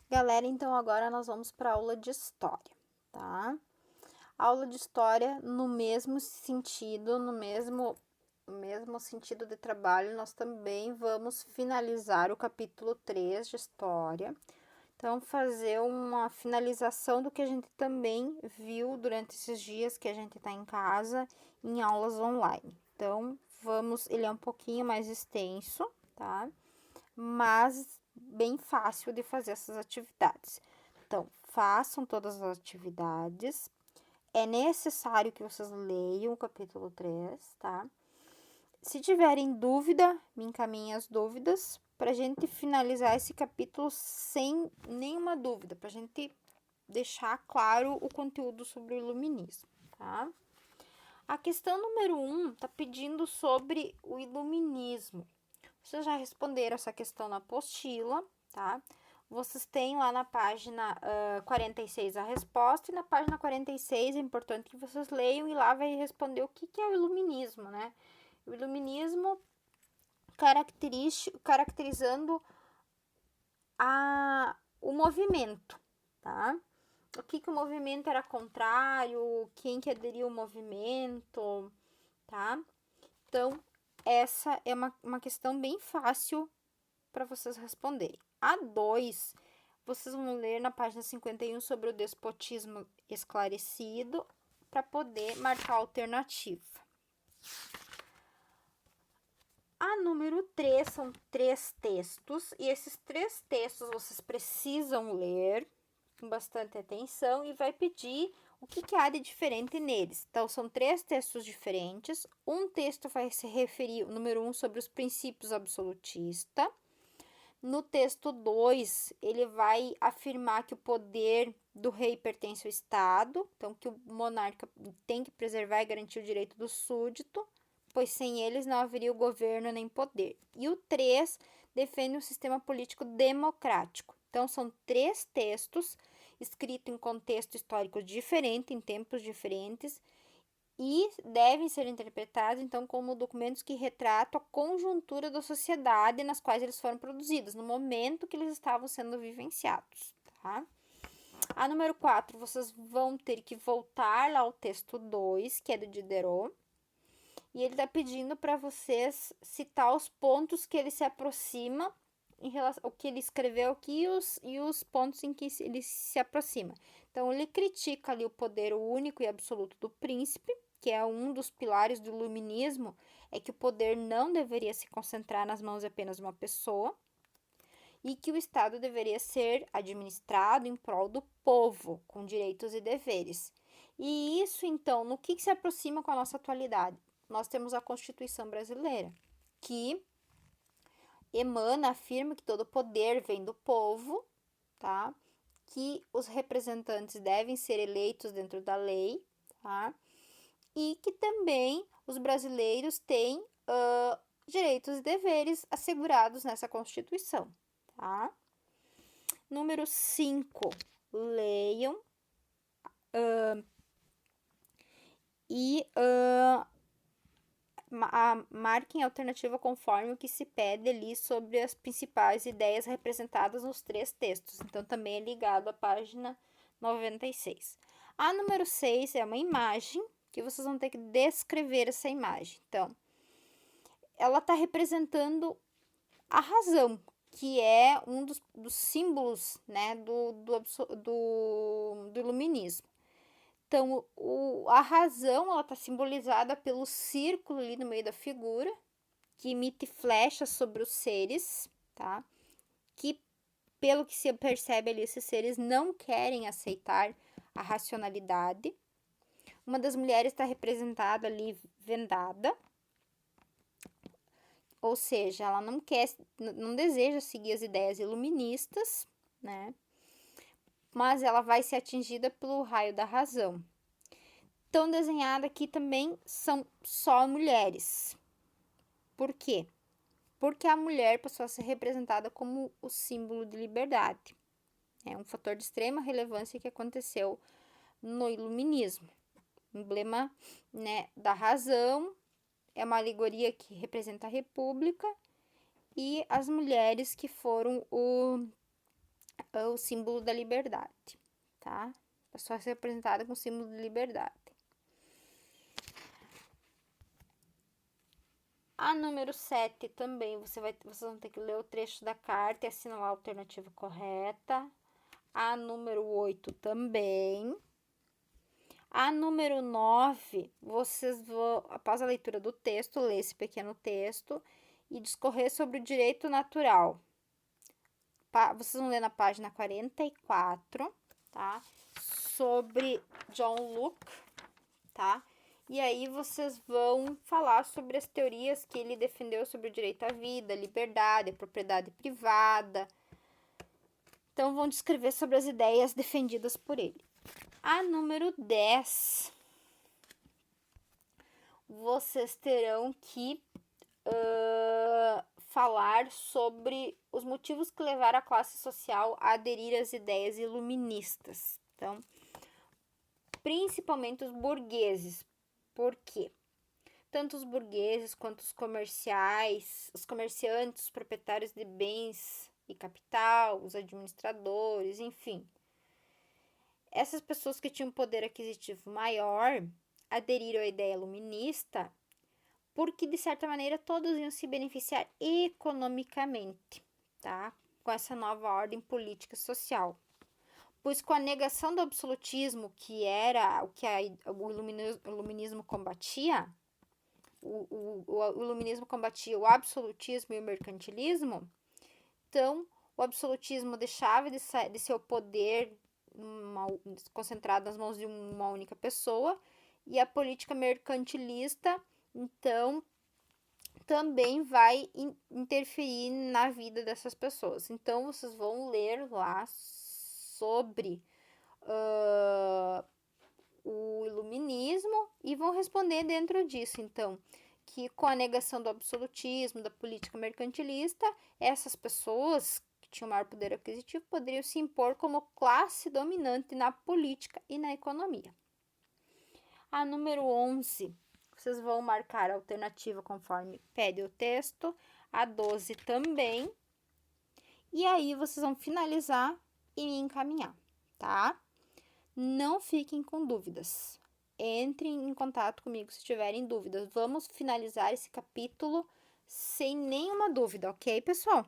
Galera, então agora nós vamos para a aula de história, tá? Aula de história no mesmo sentido, no mesmo sentido de trabalho, nós também vamos finalizar o capítulo 3 de história. Então, fazer uma finalização do que a gente também viu durante esses dias que a gente está em casa, em aulas online. Então, ele é um pouquinho mais extenso, tá? Mas bem fácil de fazer essas atividades. Então, façam todas as atividades. É necessário que vocês leiam o capítulo 3, tá? Se tiverem dúvida, me encaminhem as dúvidas para a gente finalizar esse capítulo sem nenhuma dúvida, para a gente deixar claro o conteúdo sobre o iluminismo, tá? A questão número 1 está pedindo sobre o iluminismo. Vocês já responderam essa questão na apostila, tá? Vocês têm lá na página 46 a resposta, e na página 46 é importante que vocês leiam, e lá vai responder o que é o iluminismo, né? O iluminismo caracterizando o movimento, tá? O que o movimento era contrário, quem que aderiu ao movimento, tá? Então, essa é uma questão bem fácil para vocês responderem. A 2, vocês vão ler na página 51 sobre o despotismo esclarecido para poder marcar a alternativa. A número 3 são 3 textos, e esses 3 textos vocês precisam ler com bastante atenção e vai pedir o que há de diferente neles. Então, são 3 textos diferentes. Um texto vai se referir, o número 1, sobre os princípios absolutistas. No texto 2, ele vai afirmar que o poder do rei pertence ao Estado, então que o monarca tem que preservar e garantir o direito do súdito, pois sem eles não haveria o governo nem poder. E o 3 defende um sistema político democrático. Então, são 3 textos escritos em contexto histórico diferente, em tempos diferentes, e devem ser interpretados, então, como documentos que retratam a conjuntura da sociedade nas quais eles foram produzidos, no momento que eles estavam sendo vivenciados, tá? A número 4, vocês vão ter que voltar lá ao texto 2, que é do Diderot, e ele está pedindo para vocês citar os pontos que ele se aproxima em relação ao que ele escreveu aqui e os pontos em que ele se aproxima. Então, ele critica ali o poder único e absoluto do príncipe, que é um dos pilares do iluminismo, é que o poder não deveria se concentrar nas mãos de apenas uma pessoa, e que o Estado deveria ser administrado em prol do povo, com direitos e deveres. E isso, então, no que se aproxima com a nossa atualidade? Nós temos a Constituição brasileira, que afirma que todo poder vem do povo, tá? Que os representantes devem ser eleitos dentro da lei, tá? E que também os brasileiros têm direitos e deveres assegurados nessa Constituição, tá? Número 5, leiam e marquem a alternativa conforme o que se pede ali sobre as principais ideias representadas nos 3 textos. Então, também é ligado à página 96. A número 6 é uma imagem que vocês vão ter que descrever essa imagem. Então, ela está representando a razão, que é um dos símbolos, né, do iluminismo. Então, a razão, ela está simbolizada pelo círculo ali no meio da figura, que emite flechas sobre os seres, tá? Que, pelo que se percebe ali, esses seres não querem aceitar a racionalidade. Uma das mulheres está representada ali vendada, ou seja, ela não deseja seguir as ideias iluministas, né? Mas ela vai ser atingida pelo raio da razão. Então, desenhada aqui também são só mulheres. Por quê? Porque a mulher passou a ser representada como o símbolo de liberdade. É um fator de extrema relevância que aconteceu no iluminismo. Emblema, né, da razão, é uma alegoria que representa a república, e as mulheres que foram o símbolo da liberdade, tá? A pessoa ser representada com o símbolo de liberdade. A número 7 também, vocês vão ter que ler o trecho da carta e assinalar a alternativa correta. A número 8 também. A número 9, vocês vão, após a leitura do texto, ler esse pequeno texto e discorrer sobre o direito natural. Vocês vão ler na página 44, tá? Sobre John Locke, tá? E aí vocês vão falar sobre as teorias que ele defendeu sobre o direito à vida, liberdade, propriedade privada. Então, vão descrever sobre as ideias defendidas por ele. A número 10, vocês terão que falar sobre os motivos que levaram a classe social a aderir às ideias iluministas. Então, principalmente os burgueses. Por quê? Tanto os burgueses quanto os comerciantes, os proprietários de bens e capital, os administradores, enfim. Essas pessoas que tinham poder aquisitivo maior aderiram à ideia iluminista porque, de certa maneira, todos iam se beneficiar economicamente, tá? Com essa nova ordem política e social. Pois com a negação do absolutismo, que era o que o iluminismo combatia, o iluminismo combatia o absolutismo e o mercantilismo, então o absolutismo deixava de ser o poder concentrado nas mãos de uma única pessoa, e a política mercantilista, então, também vai interferir na vida dessas pessoas. Então, vocês vão ler lá sobre o iluminismo e vão responder dentro disso. Então, que com a negação do absolutismo, da política mercantilista, essas pessoas que tinham maior poder aquisitivo poderiam se impor como classe dominante na política e na economia. A número 11, vocês vão marcar a alternativa conforme pede o texto, a 12 também, e aí vocês vão finalizar e me encaminhar, tá? Não fiquem com dúvidas. Entrem em contato comigo se tiverem dúvidas. Vamos finalizar esse capítulo sem nenhuma dúvida, ok, pessoal?